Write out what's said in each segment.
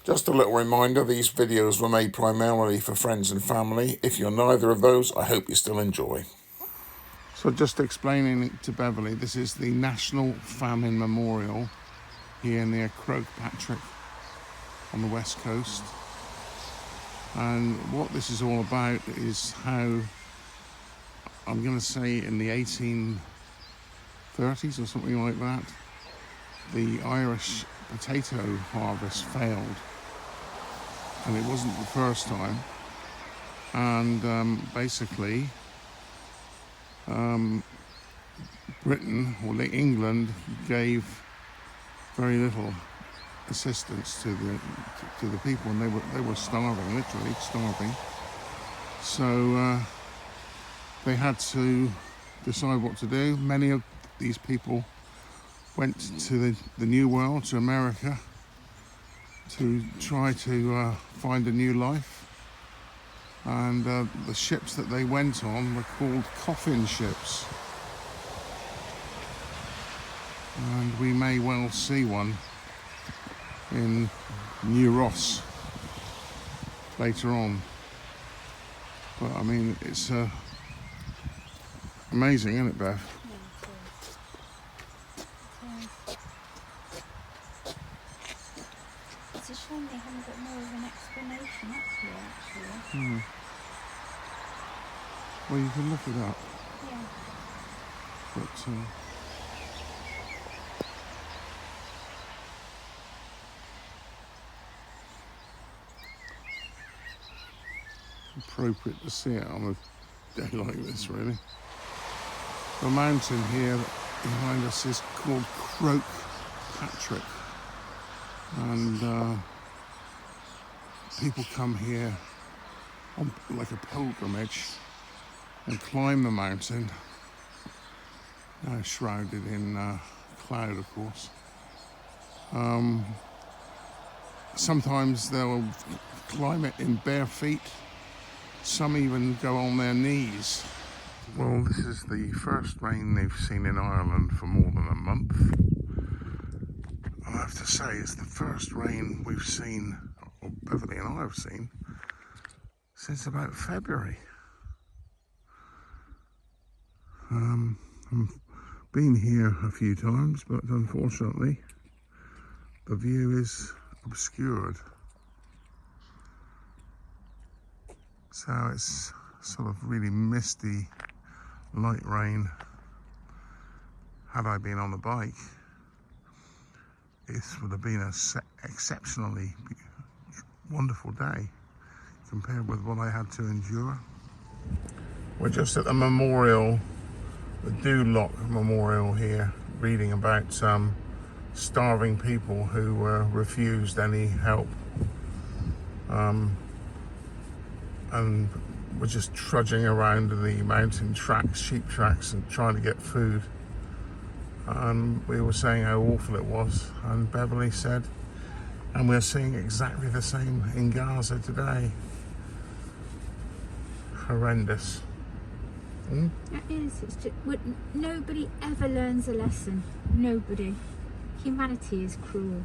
Just a little reminder, these videos were made primarily for friends and family. If you're neither of those, I hope you still enjoy. So just explaining it to Beverly, this is the National Famine Memorial here near Patrick on the west coast. And what this is all about is how, I'm going to say in the 1830s or something like that, the Irish potato harvest failed. And it wasn't the first time. And basically, Britain, or England, gave very little assistance to the people, and they were starving, literally starving. So they had to decide what to do. Many of these people went to the New World, to America, to try to find a new life. And the ships that they went on were called coffin ships. And we may well see one in New Ross later on. But I mean, it's amazing, isn't it, Beth? It's a shame they haven't got more of an explanation up here, actually. Well, you can look it up. Yeah. But appropriate to see it on a day like this, really. The mountain here behind us is called Patrick, and people come here on like a pilgrimage and climb the mountain, now shrouded in cloud, of course. Sometimes they'll climb it in bare feet. Some even go on their knees. Well, this is the first rain they've seen in Ireland for more than a month. I have to say, it's the first rain we've seen, or Beverly and I have seen, since about February. I've been here a few times, but unfortunately the view is obscured. So it's sort of really misty, light rain. Had I been on the bike, this would have been an exceptionally wonderful day compared with what I had to endure. We're just at the memorial, the Lough Memorial here, reading about starving people who refused any help. And we're just trudging around the mountain tracks, sheep tracks, and trying to get food. And we were saying how awful it was, and Beverly said, and we're seeing exactly the same in Gaza today. Horrendous. It is. It's just, nobody ever learns a lesson. Nobody. Humanity is cruel.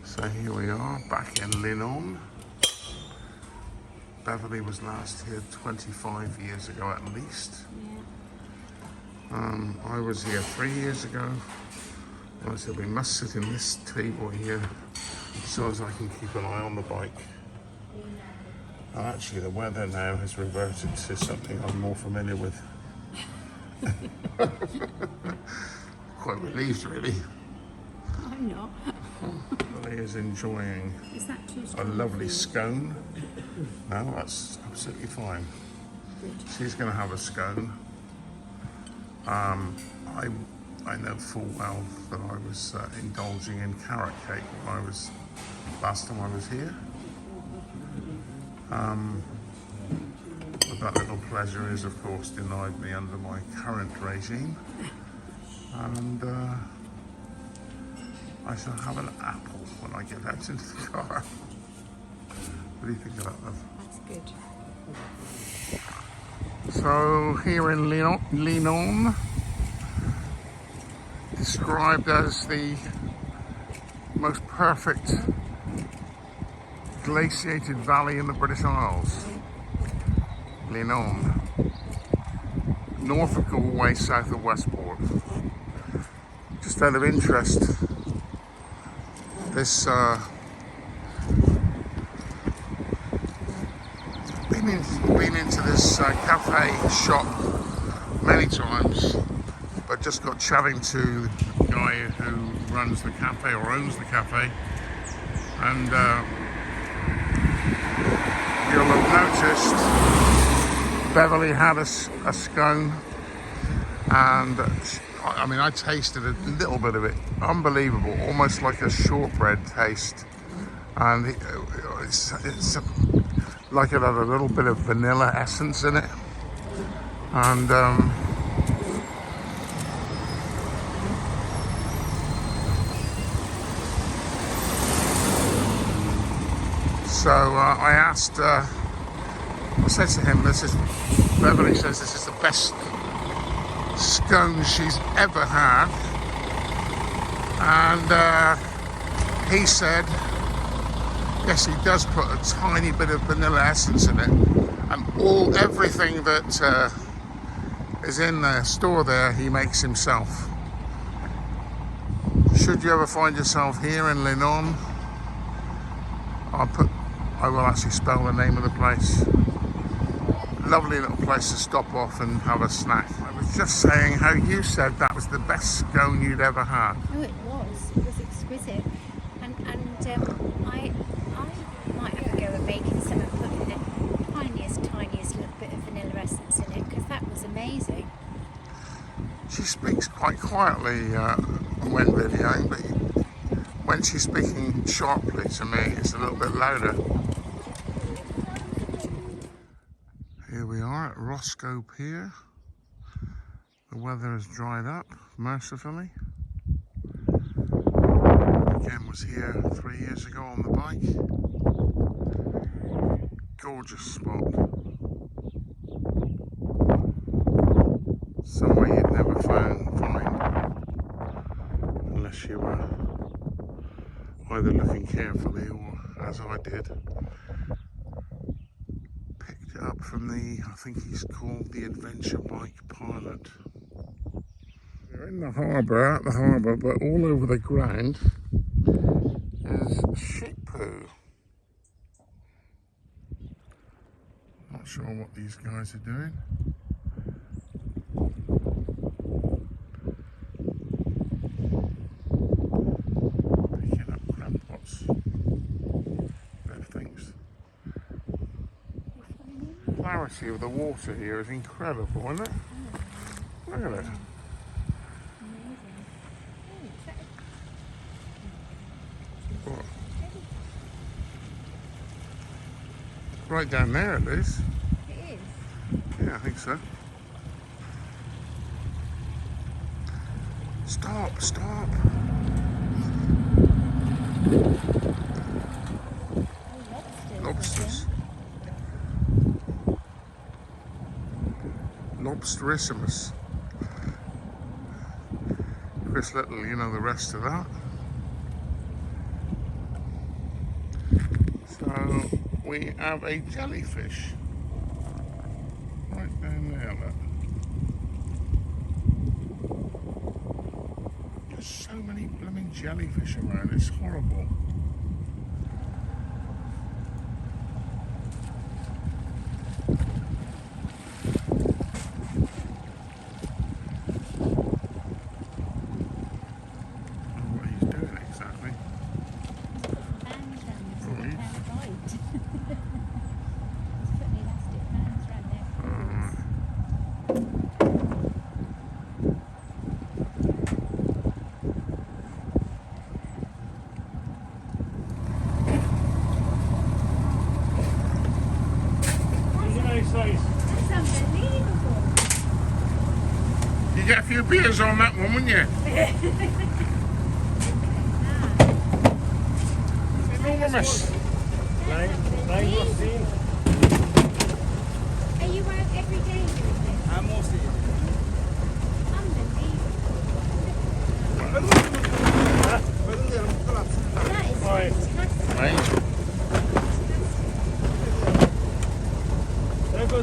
So here we are, back in Leenaune. Beverly was last here 25 years ago at least. Yeah. I was here 3 years ago. I said we must sit in this table here so as I can keep an eye on the bike. And actually the weather now has reverted to something I'm more familiar with. Quite relieved, really. I'm not. Beverly is enjoying a lovely scone. No, that's absolutely fine. Good. She's going to have a scone. I know full well that I was indulging in carrot cake when I was last time I was here. But that little pleasure is, of course, denied me under my current regime. And I shall have an apple when I get out into the car. What do you think of that, love? That's good. So here in Leenaune, described as the most perfect glaciated valley in the British Isles. Leenaune. North of Galway, south of Westport. Just out of interest, this been into this cafe shop many times, but just got chatting to the guy who runs the cafe or owns the cafe, and you'll have noticed Beverly had a scone, and I mean, I tasted a little bit of it. Unbelievable, almost like a shortbread taste, and it's like it had a little bit of vanilla essence in it, and so I asked. I said to him, Beverly says this is the best scone she's ever had, and he said yes, he does put a tiny bit of vanilla essence in it, and everything that is in the store there he makes himself. Should you ever find yourself here in Leenaune, I will actually spell the name of the place. Lovely little place to stop off and have a snack. I was just saying how you said that was the best scone you'd ever had. Oh, it was exquisite, and I might have a go at making some and putting the tiniest little bit of vanilla essence in it, because that was amazing. She speaks quite quietly when videoing, but when she's speaking sharply to me, it's a little bit louder. Here we are at Rosroe Pier. The weather has dried up, mercifully. Again, was here 3 years ago on the bike. Gorgeous spot. Somewhere you'd never find unless you were either looking carefully or, as I did, picked it up from I think he's called the Adventure Bike Pilot. We're in the harbour, at the harbour, but all over the ground is sheep poo. Not sure what these guys are doing. Picking up crab pots. Bit of things. The clarity of the water here is incredible, isn't it? Look at it. What? Right down there at least. It is. Yeah, I think so. Stop. Lobsters. Lobsterissimus. Chris Little, you know the rest of that. So we have a jellyfish right down there. Look. There's so many blooming jellyfish around, it's horrible. You get a few beers on that one, wouldn't you? Enormous. Are you out every day doing this? I'm mostly. Unbelievable.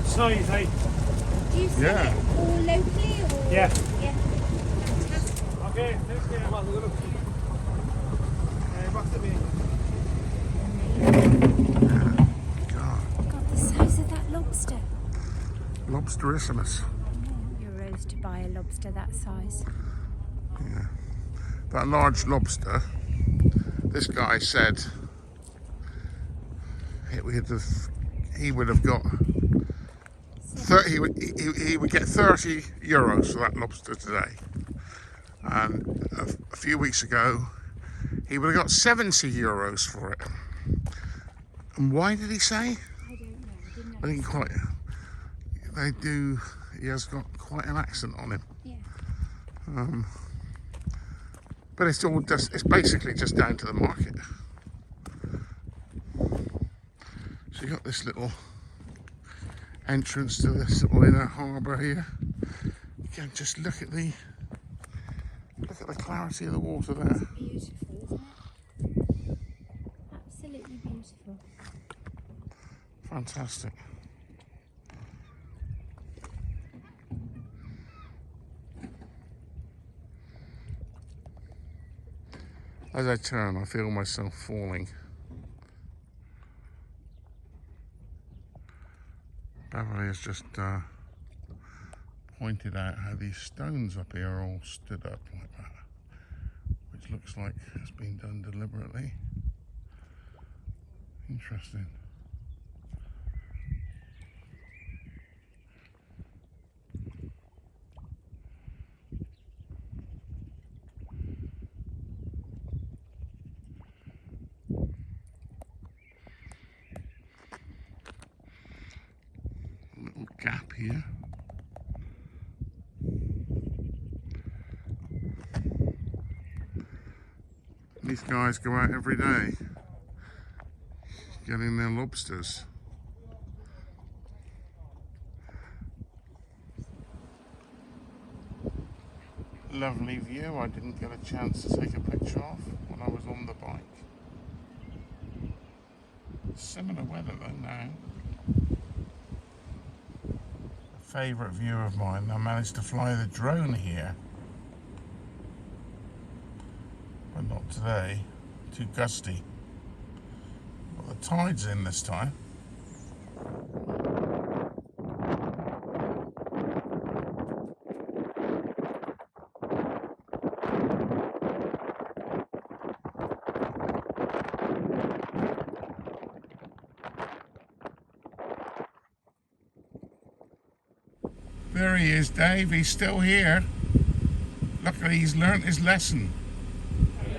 size, eh? Do you sell Yeah. it all locally or? Yeah. Yeah. Fantastic. Okay, let's get a look. What's the meaning? God, the size of that lobster. Lobsterissimus. €1 to buy a lobster that size. That large lobster, this guy said he would have got he would get €30 for that lobster today, and a few weeks ago he would have got €70 for it. And why did he say? I don't know. I didn't quite. They do. He has got quite an accent on him. Yeah. But it's all just, it's basically just down to the market. So you got this little entrance to this little inner harbour here. Again, just look at the clarity of the water there. Beautiful, isn't it? Absolutely beautiful. Fantastic. As I turn, I feel myself falling. Beverly has just pointed out how these stones up here are all stood up like that, which looks like it's been done deliberately. Interesting. Little gap here. These guys go out every day getting their lobsters. Lovely view. I didn't get a chance to take a picture of when I was on the bike. Similar weather though now. A favourite view of mine. I managed to fly the drone here, but not today. Too gusty. Well, the tide's in this time. There he is, Dave. He's still here. Luckily, he's learnt his lesson.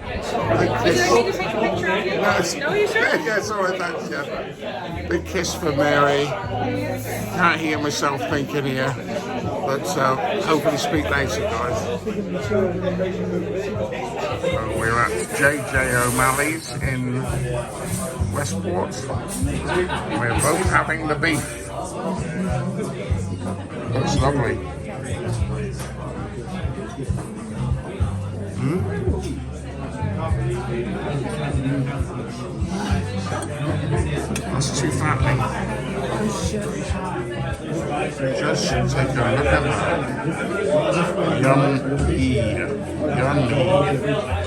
Would you like me to take a picture of you? No, you sure? Yeah, it's all right, thanks, yeah. Big kiss for Mary. Can't hear myself thinking here, but hopefully speak later, guys. So we're at JJ O'Malley's in Westport. We're both having the beef. Looks lovely. That's too fattening. Just take a look at that. Yummy. Yummy.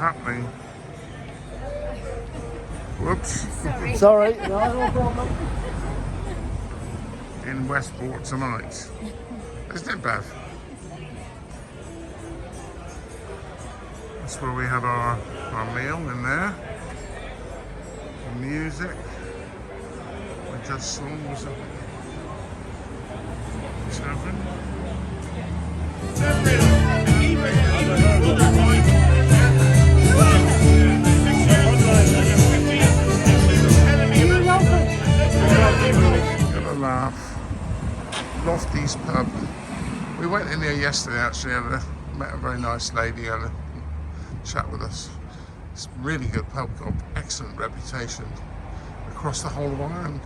happening. Whoops. Sorry, no problem. In Westport tonight. Isn't it, Bev? That's where we had our meal in there. The music I just saw was a 7. Got a laugh. Lofty's pub. We went in there yesterday actually, met a very nice lady, had a chat with us. It's a really good pub, got excellent reputation across the whole of Ireland.